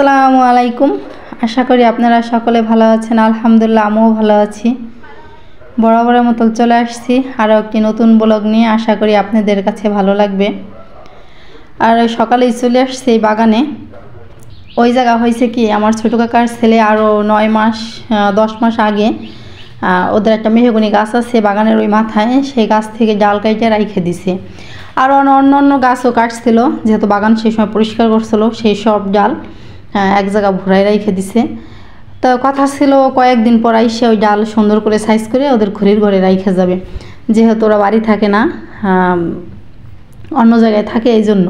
আসসালামু আলাইকুম। আশা করি আপনারা সকলে ভালো আছেন। আলহামদুলিল্লাহ আমিও ভালো আছি। বরাবরের মতো চলে আসছি আরও একটি নতুন ব্লগ নিয়ে। আশা করি আপনাদের কাছে ভালো লাগবে। আর সকালেই চলে আসছি এই বাগানে। ওই জায়গা হয়েছে কি, আমার ছোটো কাকার ছেলে আরও 9 মাস 10 মাস আগে ওদের একটা মেহগনি গাছ আছে বাগানের ওই মাথায়, সেই গাছ থেকে ডাল কাইটে রাইখে দিছে। আর অন্য অন্য গাছও কাটছিল, যেহেতু বাগান সেই সময় পরিষ্কার করছিল, সেই সব ডাল এক জায়গা ভরাই রাইখে দিছে। তো কথা ছিল কয়েকদিন পর আইসে ওই ডাল সুন্দর করে সাইজ করে ওদের ঘরের ঘরে রাইখে যাবে, যেহেতু ওরা বাড়ি থাকে না, অন্য জায়গায় থাকে, এই জন্য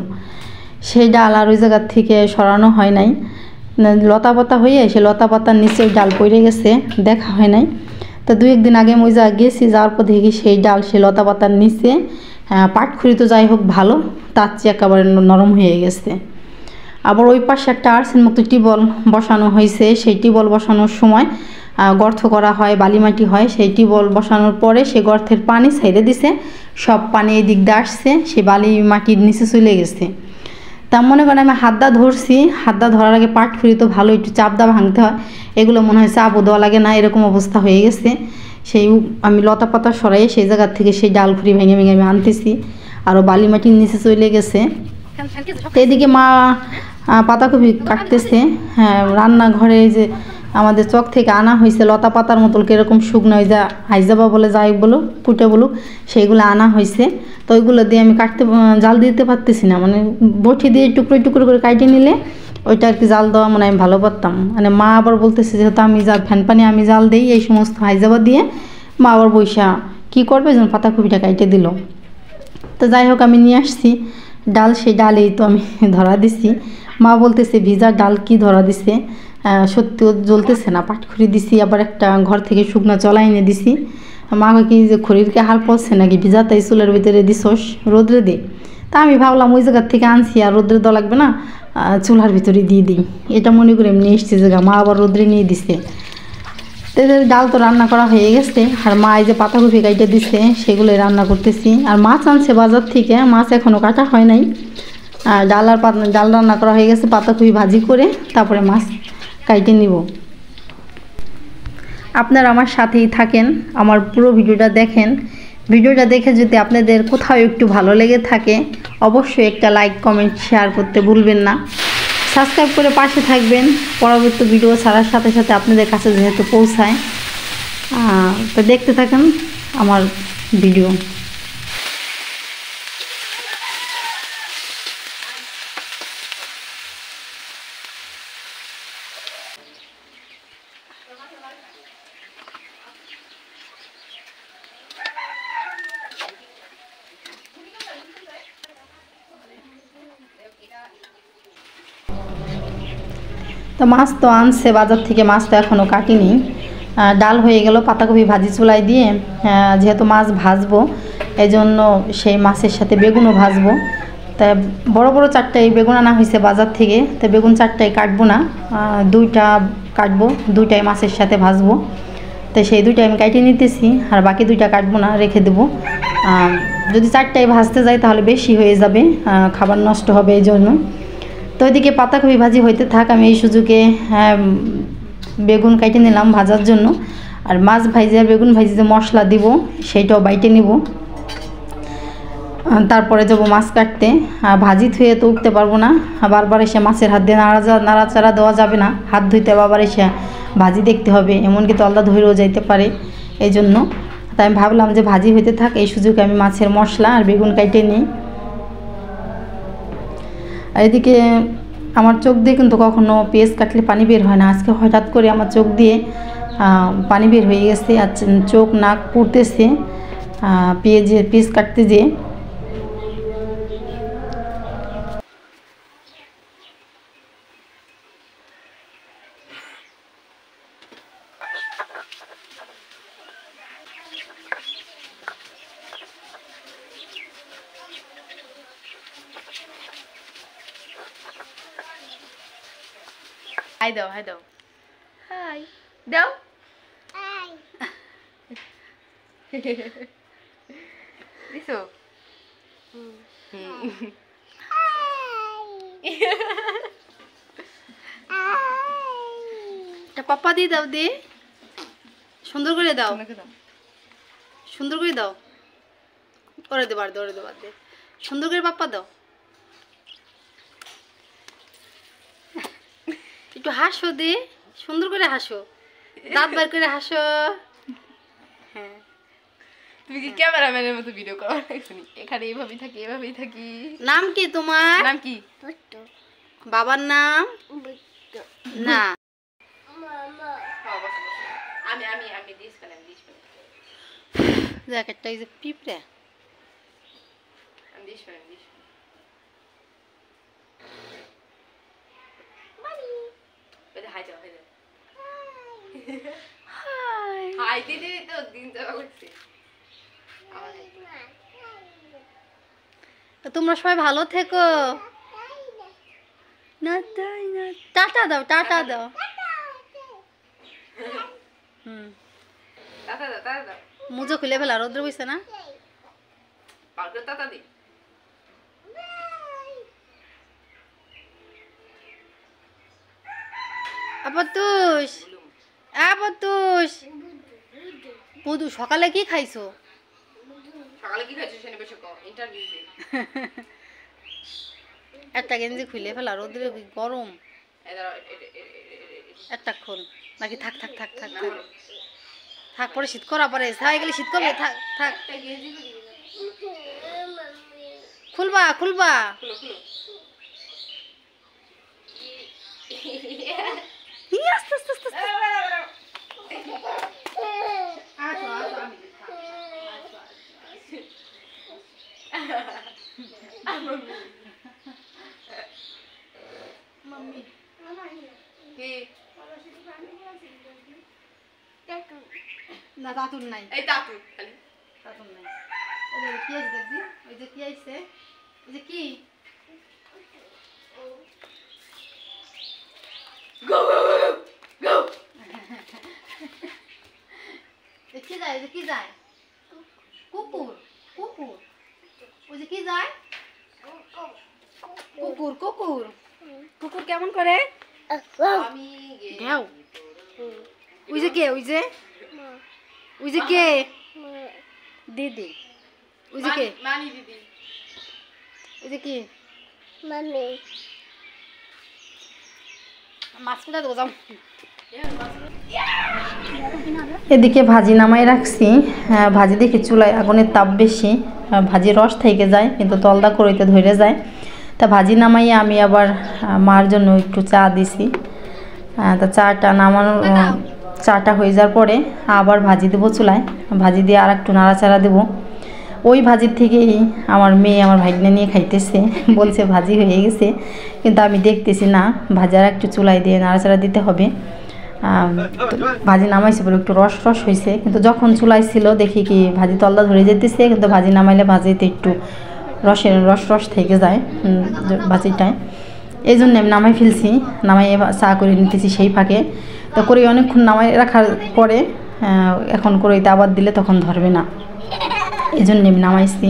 সেই ডাল আর ওই জায়গার থেকে সরানো হয় নাই। লতা পাতা হয়ে সে লতা পাতার নিচে ওই ডাল পড়ে গেছে, দেখা হয় নাই। তো 2-1 দিন আগে ওই জায়গা গেছি, যাওয়ার পর দেখি সেই ডাল সেই লতা পাতার নিচে পাটখড়ি তো যাই হোক ভালো, তার চেয়ে একেবারে নরম হয়ে গেছে। আবার ওই পাশে একটা আর্সেন মুক্ত টিউবওয়েল বসানো হয়েছে। সেই টিউবওয়েল বসানোর সময় গর্ত করা হয়, বালি মাটি হয়। সেই টিউবওয়েল বসানোর পরে সে গর্তের পানি ছেড়ে দিছে, সব পানি এই দিক দিয়ে আসছে, সে বালি মাটির নিচে চলে গেছে। তা মনে করেন আমি হাতদা ধরছি, হাতদা ধরার আগে পাটখড়ি তো ভালো একটু চাপদা ভাঙতে হয়, এগুলো মনে হয় চাপও দেওয়া লাগে না, এরকম অবস্থা হয়ে গেছে। সেই আমি লতা পাতা সরাই সেই জায়গার থেকে সেই ডাল খুঁড়ি ভেঙে ভেঙে আমি আনতেছি, আরও বালি মাটির নিচে চলে গেছে। এদিকে মা পাতাকপি কাটতেছে। হ্যাঁ, রান্নাঘরে যে আমাদের চক থেকে আনা হয়েছে লতা পাতার মতন কীরকম শুকনো, ওই যা হাইজাবা বলে যাই বলো কুটে বলুক, সেইগুলো আনা হয়েছে। তো ওইগুলো দিয়ে আমি কাটতে জাল দিতে পারতেছি না, মানে বটি দিয়ে টুকরো টুকরো করে কাটে নিলে ওইটা আর কি জাল দেওয়া মানে আমি ভালো পারতাম। মানে মা আবার বলতেছে যেহেতু আমি ফ্যান পানি আমি জাল দিই এই সমস্ত হাইজাবা দিয়ে, মা আবার বৈশা কী করবে যেন পাতাকপিটা কাটে দিল। তো যাই হোক আমি নিয়ে আসছি ডাল, সেই ডালেই তো আমি ধরা দিছি। মা বলতেছে ভিজা ডাল কি ধরা দিছে, সত্যিও জ্বলতেছে না। পাটখড়ি দিছি, আবার একটা ঘর থেকে শুকনো চলা এনে দিছি। মা কি যে খড়িরকে হাল পড়ছে নাকি ভিজা, তাই চুলের ভিতরে দিছস রোদ্রে দে। তা আমি ভাবলাম ওই জায়গার থেকে আনছি আর রোদ্রে দেওয়া লাগবে না, চুলার ভিতরে দিয়ে দিই, এটা মনে করে এমনি এসছে জায়গা। মা আবার রোদ্রে নিয়ে দিছে। তো ডাল তো রান্না করা হয়ে গেছে, আর মা এই যে পাতাকপি কাইটে দিচ্ছে সেগুলোই রান্না করতেছি। আর মাছ আনছে বাজার থেকে, মাছ এখনও কাটা হয় নাই। আর ডাল রান্না করা হয়ে গেছে, পাতাকপি ভাজি করে তারপরে মাছ কাইটে নিব। আপনারা আমার সাথেই থাকেন, আমার পুরো ভিডিওটা দেখেন। ভিডিওটা দেখে যদি আপনাদের কোথাও একটু ভালো লেগে থাকে অবশ্যই একটা লাইক কমেন্ট শেয়ার করতে ভুলবেন না। সাবস্ক্রাইব করে পাশে থাকবেন, পরবর্তী ভিডিও ছাড়ার সাথে সাথে আপনাদের কাছে যেহেতু পৌঁছায়। তো দেখতে থাকেন আমার ভিডিও। তো মাছ তো আনছে বাজার থেকে, মাছ তো এখনও কাটিনি। ডাল হয়ে গেল, পাতাকপি ভাজি চুলাই দিয়ে, যেহেতু মাছ ভাজবো এই জন্য সেই মাছের সাথে বেগুনও ভাজবো। তা বড় বড় 4টাই বেগুন আনা হয়েছে বাজার থেকে, তো বেগুন 4টাই কাটবো না, 2টা কাটবো, 2টাই মাছের সাথে ভাজবো। তো সেই 2টাই আমি কাটিয়ে নিতেছি, আর বাকি 2টা কাটবো না, রেখে দেবো। যদি 4টাই ভাজতে যাই তাহলে বেশি হয়ে যাবে, খাবার নষ্ট হবে এই জন্য। তো ওইদিকে পাতাকপি ভাজি হইতে থাক, আমি এই সুযোগে বেগুন কাটে নিলাম ভাজার জন্য। আর মাছ ভাজিয়ে বেগুন ভাজিতে মশলা দিব সেইটাও বাইটে নিব, তারপরে যাবো মাছ কাটতে। ভাজি ধুয়ে তো উঠতে পারবো না, বারবার এসে মাছের হাত দিয়ে নাড়াচাড়া দেওয়া যাবে না, হাত ধুইতে বারবার এসে ভাজি দেখতে হবে, এমনকি তলদা ধরেও যাইতে পারে, এই জন্য। তাই আমি ভাবলাম যে ভাজি হইতে থাক, এই সুযোগে আমি মাছের মশলা আর বেগুন কাটে নিই। আর এদিকে আমার চোখ দিয়ে কিন্তু কখনো পেঁয়াজ কাটলে পানি বের হয় না, আজকে হঠাৎ করে আমার চোখ দিয়ে পানি বের হয়ে গেছে, আর চোখ নাক পুড়তেছে পেঁয়াজ কাটতে যেয়ে। হাই দাও, হাই দাও, হাই দাও, হাই দিছো। পাপ্পা দিয়ে দাও, দি সুন্দর করে দাও, সুন্দর করে দাও, ওরে দে বার দে, ওরে দে বার দে, সুন্দর করে পাপ্পা দাও। একটু হাসো দি, সুন্দর করে হাসো, দাঁত বার করে হাসো। হ্যাঁ তুমি কি ক্যামেরাম্যানের মতো ভিডিও করো? এখানে এইভাবেই থাকি, এইভাবেই থাকি। নাম কি তোমার? নাম কি? বাবার নাম না। আমি আমি আমি দিস পেলাম, দিস পেলাম, জ্যাকেটটা এই যে পিঁপড়ে, আমি দিস পেলাম, দিস পেলাম। হাই যাও, হাই যাও, হাই দিদি তো দিন যাওয়া করছে। তোমরা সবাই ভালো থেকো। না তাই না, টাটা দাও, টাটা দাও। টাটা দাও, টাটা দাও। মুজো খুলে ফেলা, রোদ্র বইছে না। পাউডার টাটা দি। আপতুস, আপতুস, বুধু সকালে কি খাইছো? সকালে কি খাইছো সেটা বসে কও, ইন্টারভিউ দে। একটা গেঞ্জি খুলে ফেলা, রোদ্রে গরম। একটা খুন নাকি? থাক থাক থাক থাক থাক থাক, পরে শীত করা পরে ছাই গেলে শীত করবে। থাক থাক, খুলবা খুলবা। আস্তে আস্তে আস্তে না, তাতুর নাই, এই তাতুর খালি তাতুর নাই। ওই যে কি আছে দেখবি, ওই যে কি আইছে, ওই যে কি গো গো গো। কি যায়, ওই যে কি যায়, কুকুর, কুকুর, ওই যে কি যায়, কুকুর, কুকুর, কুকুর কেমন করে? আমি ঘ্যাও। ওই যে কে, ওই যে, ওই যে কে, দিদি, ওই যে কে, মানি দিদি, ওই যে কি মামি, মাছ কোথায় দেবো যাও। এদিকে ভাজি নামাই রাখছি। ভাজি দেখি চুলায় আগুনের তাপ বেশি, ভাজি রস থেকে যায় কিন্তু তলদা করিতে ধরে যায়। তা ভাজি নামাইয়ে আমি আবার মার জন্য একটু চা দিছি। তা চাটা নামানো, চাটা হয়ে যাওয়ার পরে আবার ভাজি দেবো চুলায়, ভাজি দিয়ে আর একটু নাড়াচাড়া দেবো। ওই ভাজির থেকেই আমার মেয়ে আমার ভাগ্নে নিয়ে খাইতেছে, বলছে ভাজি হয়ে গেছে, কিন্তু আমি দেখতেছি না, ভাজি আর একটু চুলায় দিয়ে নাড়াচাড়া দিতে হবে। ভাজি নামাইছে বলে একটু রস রস হয়েছে, কিন্তু যখন চুলাই ছিল দেখি কি ভাজি তলদা ধরে যেতেছে, কিন্তু ভাজি নামাইলে ভাজিতে একটু রসের রস রস থেকে যায় ভাজিটায়। এই জন্য আমি নামাই ফেলছি, নামাই চা করে নিতেছি সেই ফাঁকে। তো করে অনেকক্ষণ নামাই রাখার পরে এখন করে আবার দিলে তখন ধরবে না, এই জন্য আমি নামাইছি।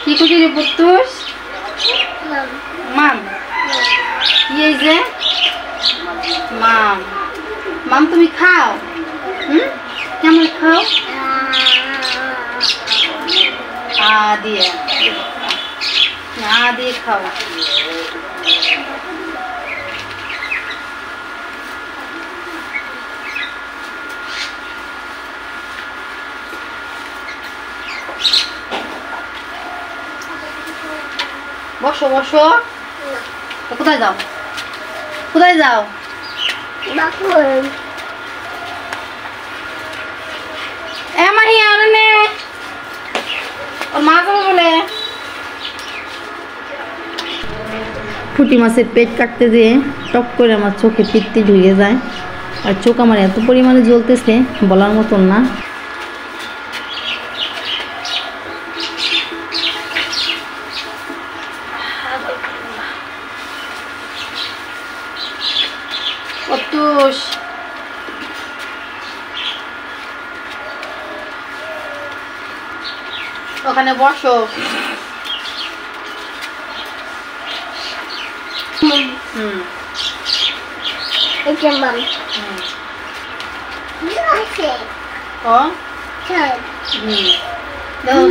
কি খুঁজি রে পুত্তুস? মাম, কি এই যে মাম, মাম তুমি খাও, কেমন খাও? দিয়ে দিয়ে খাও। বসো বসো। কোথায় যাও, কোথায় যাও? পুঁটি মাছের পেট কাটতে যেয়ে টক করে আমার চোখে পিত্তি ঢুকে যায়, আর চোখ আমার এত পরিমাণে জ্বলতেছে বলার মতন না। ওখানে বসো।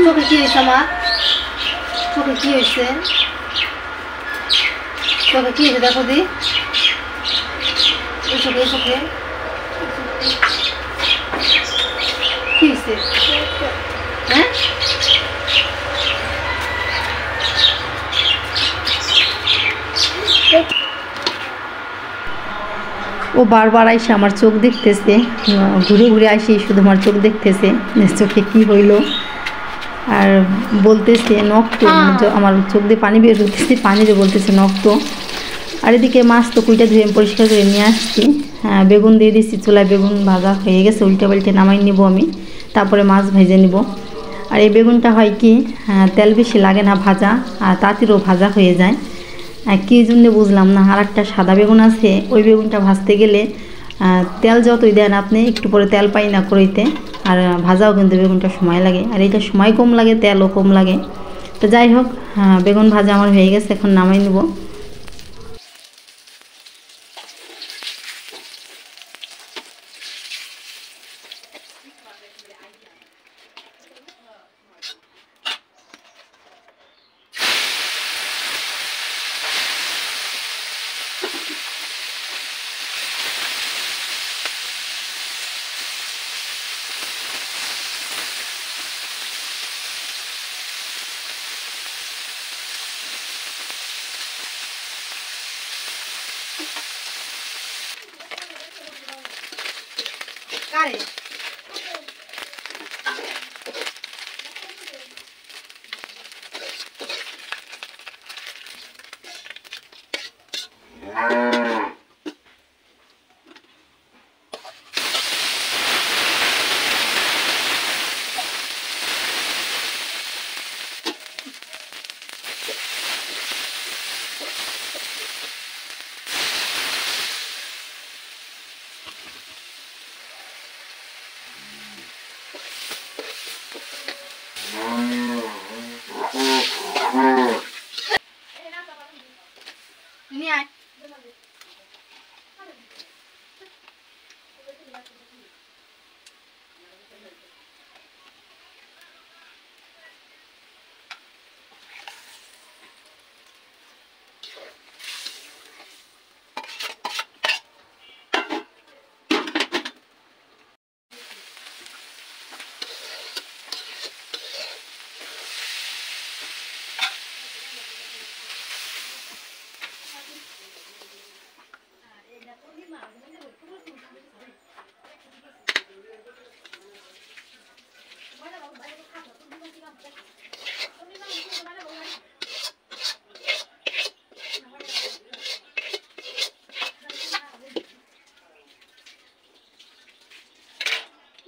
চোখে কি হয়েছে আমার? চোখে কি হয়েছে? চোখে কি হয়েছে দেখো দি। এই চোখে কি হয়েছে? হ্যাঁ ও বারবার আইসে আমার চোখ দেখতেছে, ঘুরে ঘুরে আইসে শুধু আমার চোখ দেখতেছে, চোখে কি হইল আর বলতেছে নক্ত, আমার চোখ দিয়ে পানি বের হতেছে, পানি দিয়ে বলতেছে নক্ত। আর এদিকে মাছ তো কুইটা ধুয়ে পরিষ্কার করে নিয়ে আসছি। বেগুন দিয়ে দিচ্ছি চুলায়, বেগুন ভাজা হয়ে গেছে, উল্টে পাল্টে নামাই নিব আমি, তারপরে মাছ ভেজে নিব। আর এই বেগুনটা হয় কি তেল বেশি লাগে না ভাজা, আর তাঁতিরও ভাজা হয়ে যায়, কী জন্য বুঝলাম না। আর একটা সাদা বেগুন আছে, ওই বেগুনটা ভাজতে গেলে তেল যতই দেন আপনি একটু পরে তেল পাই না করিতে, আর ভাজাও কিন্তু বেগুনটা সময় লাগে, আর এটা সময় কম লাগে তেলও কম লাগে। তো যাই হোক, বেগুন ভাজা আমার হয়ে গেছে, এখন নামাই নেব।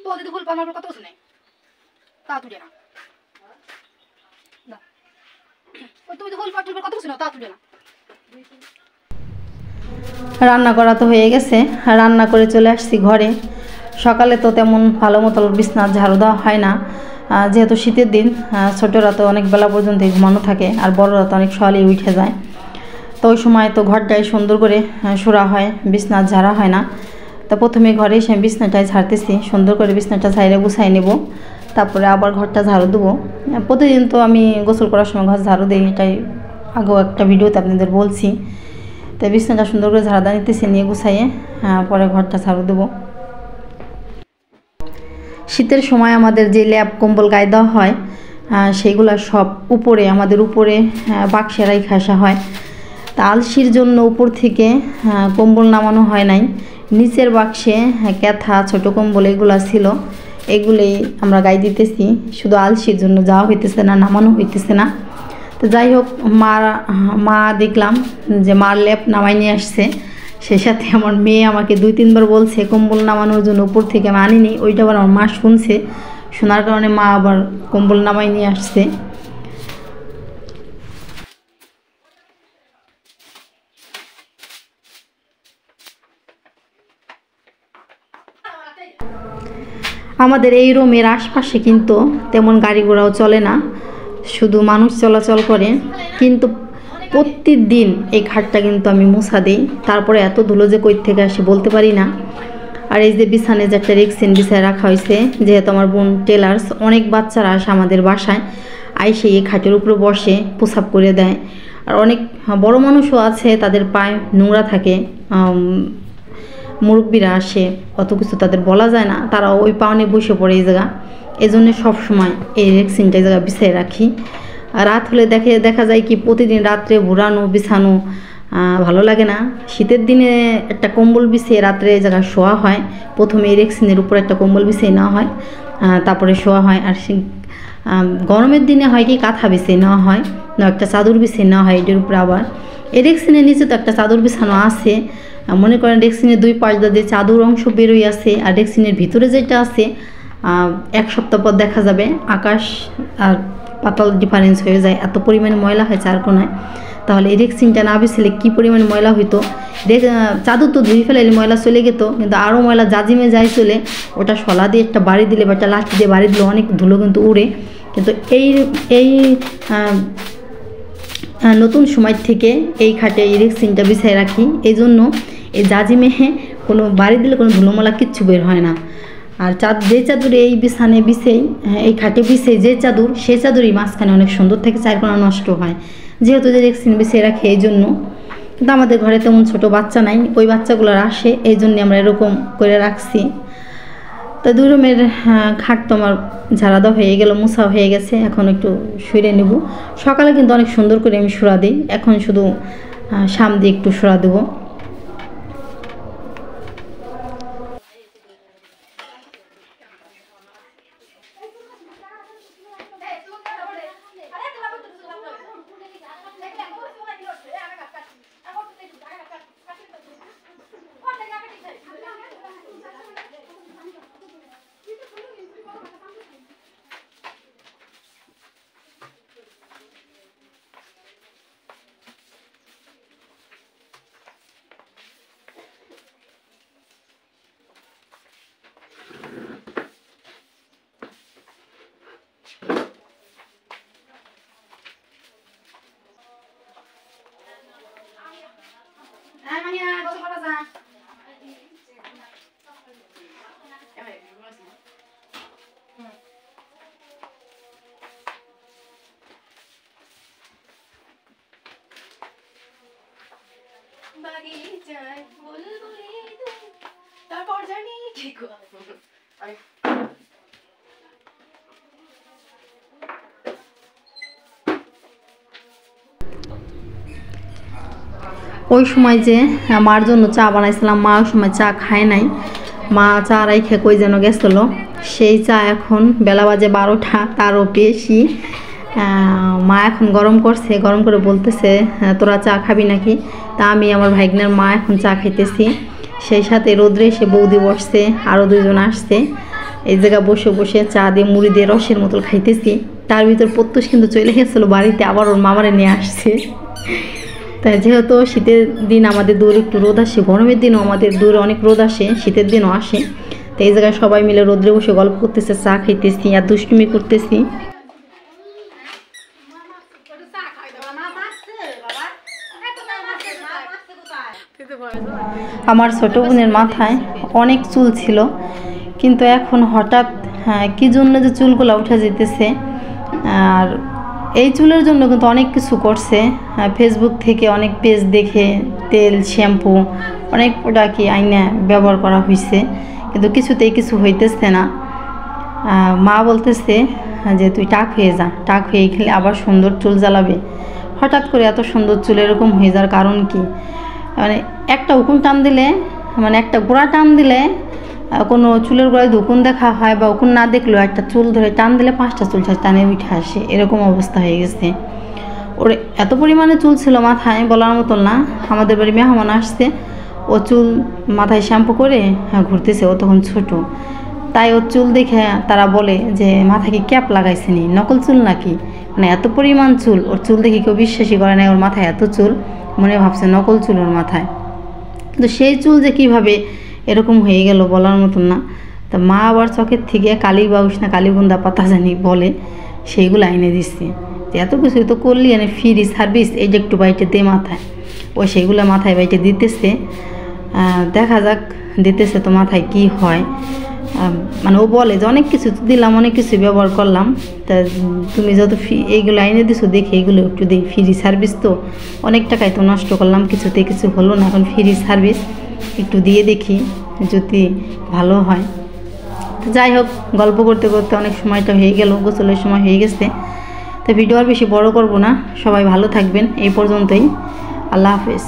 বলতে ভুল পাওয়ার কথা শুনে তা তুলে না, তুমি তো ভুল পাওয়ার কথা শুনে তা তুলে না। রান্না করা তো হয়ে গেছে, রান্না করে চলে আসছি ঘরে। সকালে তো তেমন ভালো মতো বিছনার ঝাড়ু দেওয়া হয় না, যেহেতু শীতের দিন, ছোটরা তো অনেক বেলা পর্যন্ত ঘুমানো থাকে, আর বড়রা তো অনেক সকালেই উঠে যায়। তো ওই সময় তো ঘরটাই সুন্দর করে সরা হয়, বিছনার ঝাড়া হয় না। তো প্রথমে ঘরে এসে বিছনাটাই ঝাড়তেছি, সুন্দর করে বিছনাটা ঝাড়ে গুছাই নেব, তারপরে আবার ঘরটা ঝাড়ু দেবো। প্রতিদিন তো আমি গোসল করার সময় ঘর ঝাড়ু দিই, এটাই আগেও একটা ভিডিওতে আপনাদের বলছি। তো বিছনাটা সুন্দর করে ঝাড়া নিতেছি, নিয়ে গুছাইয়ে পরে ঘরটা ঝাড়ু দেবো। শীতের সময় আমাদের যে ল্যাপ কম্বল গায়ে দেওয়া হয়, সেইগুলো সব উপরে, আমাদের উপরে বাক্সে রাইখা আসা হয়। তা আলসির জন্য উপর থেকে কম্বল নামানো হয় নাই, নিচের বাক্সে ক্যাথা ছোট কম্বল এগুলো ছিল, এগুলোই আমরা গায়ে দিতেছি। শুধু আলসির জন্য যাওয়া হইতেছে না, নামানো হইতেছে না। তো যাই হোক, মা দেখলাম যে মার ল্যাপ নামাই নিয়ে আসছে, সেই সাথে আমার মেয়ে আমাকে 2-3 বার বলছে কম্বল নামানোর জন্য, উপর থেকে আমি আনিনি। ওইটা আবার আমার মা শুনছে, শোনার কারণে মা আবার কম্বল নামাই নিয়ে আসছে। আমাদের এই রুমের আশপাশে কিন্তু তেমন গাড়ি ঘোড়াও চলে না, শুধু মানুষ চলাচল করে। কিন্তু প্রতিদিন এই খাটটা কিন্তু আমি মুছা দিই, তারপরে এত ধুলো যে কই থেকে আসে বলতে পারি না। আর এই যে বিছানে যে একটা রেক্সিন বিছায় রাখা হয়েছে, যেহেতু আমার বোন টেলার্স, অনেক বাচ্চারা আসে আমাদের বাসায়, আইসে এই খাটের উপরে বসে প্রসাব করে দেয়। আর অনেক বড় মানুষও আছে, তাদের পায়ে নোংরা থাকে, মুরব্বীরা আসে, অত কিছু তাদের বলা যায় না, তারা ওই পাওনে বসে পড়ে এই জায়গা। এই জন্য সবসময় এই রেক্সিনটা এই জায়গা বিছাই রাখি। রাত হলে দেখা যায় কি প্রতিদিন রাত্রে ঘোরানো বিছানো ভালো লাগে না। শীতের দিনে একটা কম্বল বিছিয়ে রাত্রে এই জায়গায় শোয়া হয়। প্রথমে এই রেক্সিনের উপর একটা কম্বল বিছিয়ে নেওয়া হয়, তারপরে শোয়া হয়। আর গরমের দিনে হয় কি কাঁথা বিছিয়ে নেওয়া হয়, একটা চাদর বিছিয়ে নেওয়া হয় এটার উপরে। আবার এই রেক্সিনের নিচে তো একটা চাদর বিছানো আছে। মনে করেন রেক্সিনের দুই পাশ দিয়ে চাদর অংশ বেরোই আছে, আর রেক্সিনের ভিতরে যেটা আছে এক সপ্তাহ পর দেখা যাবে আকাশ আর পাতাল ডিফারেন্স হয়ে যায়, এত পরিমাণে ময়লা হয় চার কোনায়। তাহলে এই রেক্সিনটা না বিছলে কী পরিমাণে ময়লা হইতো। চাদর তো ধুয়ে ফেলে ময়লা চলে যেত, কিন্তু আরও ময়লা জাজিমে যায় চলে। ওটা শলা দিয়ে একটা বাড়ি দিলে বা একটা লাঠি দিয়ে বাড়ি দিলে অনেক ধুলো কিন্তু উড়ে। কিন্তু এই নতুন সময় থেকে এই খাটে এই রেক্সিনটা বিছাই রাখি। এই জন্য এই জাজিমেহে কোনো বাড়ি দিলে কোনো ধুলোমলা কিচ্ছু বের হয় না। আর যে চাদরে এই বিছানে বিছেই, এই খাটে বিছেই যে চাদর, সেই চাদরই মাঝখানে অনেক সুন্দর থেকে চারকোনা নষ্ট হয়, যেহেতু যে রেক্সিন বিছিয়ে রাখে এই জন্য। কিন্তু আমাদের ঘরে তেমন ছোট বাচ্চা নাই, ওই বাচ্চাগুলোর আসে, এই জন্য আমরা এরকম করে রাখছি। তো দুই রুমের খাট তো আমার ঝাড়া দেওয়া হয়ে গেল, মোছা হয়ে গেছে, এখন একটু শুয়ে নেব। সকালে কিন্তু অনেক সুন্দর করে আমি সুরা দিই, এখন শুধু শাম দিয়ে একটু সুরা দেবো। তারপর জানি কি ওই সময় যে মার জন্য চা বানাইছিলাম, মা ওই সময় চা খায় নাই, মা চা রাইখে কই যেন গেছিলো। সেই চা এখন বেলা বাজে 12টা, তারও বেশি। মা এখন গরম করছে, গরম করে বলতেছে তোরা চা খাবি নাকি। তা আমি আমার ভাইগনার মা এখন চা খাইতেছি। সেই সাথে রোদ্রে এসে বৌদি বসছে, আরও দুজন আসছে। এই জায়গা বসে বসে চা দিয়ে মুড়ি দিয়ে রসের মতো খাইতেছি। তার ভিতর প্রত্যুষ কিন্তু চলে গেছিলো বাড়িতে, আবার ওর মামারে নিয়ে আসছে। তাই যেহেতু শীতের দিন আমাদের দূর একটু রোদ আসে, গরমের দিনও আমাদের দূর অনেক রোদ আসে, শীতের দিনও আসে। তো এই জায়গায় সবাই মিলে রোদ্রে বসে গল্প করতেছে, চা খাইতেছি আর দুষ্টুমি করতেছি। আমার ছোট বোনের মাথায় অনেক চুল ছিল, কিন্তু এখন হঠাৎ কী জন্য যে চুলগুলো উঠে যেতেছে। আর এই চুলের জন্য কিন্তু অনেক কিছু করছে, ফেসবুক থেকে অনেক পেজ দেখে তেল শ্যাম্পু অনেক প্রোডাক্টই আইনা ব্যবহার করা হয়েছে, কিন্তু কিছুতেই কিছু হইতেছে না। মা বলতেছে যে তুই টাক হয়ে যা, টাক হয়ে খেলে আবার সুন্দর চুল জ্বালাবে। হঠাৎ করে এত সুন্দর চুল এরকম হয়ে যাওয়ার কারণ কি? মানে একটা উকুন টান দিলে, মানে একটা গোড়া টান দিলে কোনো চুলের গোড়ায় উকুন দেখা হয়, বা উকুন না দেখলেও একটা চুল ধরে টান দিলে 5টা চুল টানে উঠে আসে, এরকম অবস্থা হয়ে গেছে। ওর এত পরিমাণে চুল ছিল মাথায় বলার মতন না। আমাদের বাড়ি মেহমান আসছে, ও চুল মাথায় শ্যাম্পু করে ঘুরতেছে, ও তখন ছোটো, তাই ওর চুল দেখে তারা বলে যে মাথায় কি ক্যাপ লাগাইছে নি, নকল চুল নাকি। মানে এত পরিমাণ চুল, ওর চুল দেখে কেউ বিশ্বাসই করে না ওর মাথায় এত চুল, মনে ভাবছে নকল চুল ওর মাথায়। কিন্তু সেই চুল যে কীভাবে এরকম হয়ে গেল বলার মতন না। তা মা আবার চকের থেকে কালীবাউস না কালীগুন্দা পাতা জানি বলে, সেইগুলো এনে দিচ্ছে। এত কিছু তো করলি মানে ফ্রি সার্ভিস, এই যে একটু বাইটে দে মাথায়, ও সেইগুলো মাথায় বাইটে দিতেছে। দেখা যাক দিতেছে তো মাথায় কি হয়। মানে ও বলে যে অনেক কিছু দিলাম, অনেক কিছু ব্যবহার করলাম, তা তুমি যত এইগুলো এনে দিছো দেখে এইগুলো একটু দিই, ফ্রি সার্ভিস তো অনেক টাকায় তো নষ্ট করলাম, কিছুতে কিছু হলো না, এখন ফ্রি সার্ভিস একটু দিয়ে দেখি যদি ভালো হয়। তো যাই হোক, গল্প করতে করতে অনেক সময়টা হয়ে গেল, গোসলের সময় হয়ে গেছে। তো ভিডিও আর বেশি বড় করব না, সবাই ভালো থাকবেন, এই পর্যন্তই, আল্লাহ হাফেজ।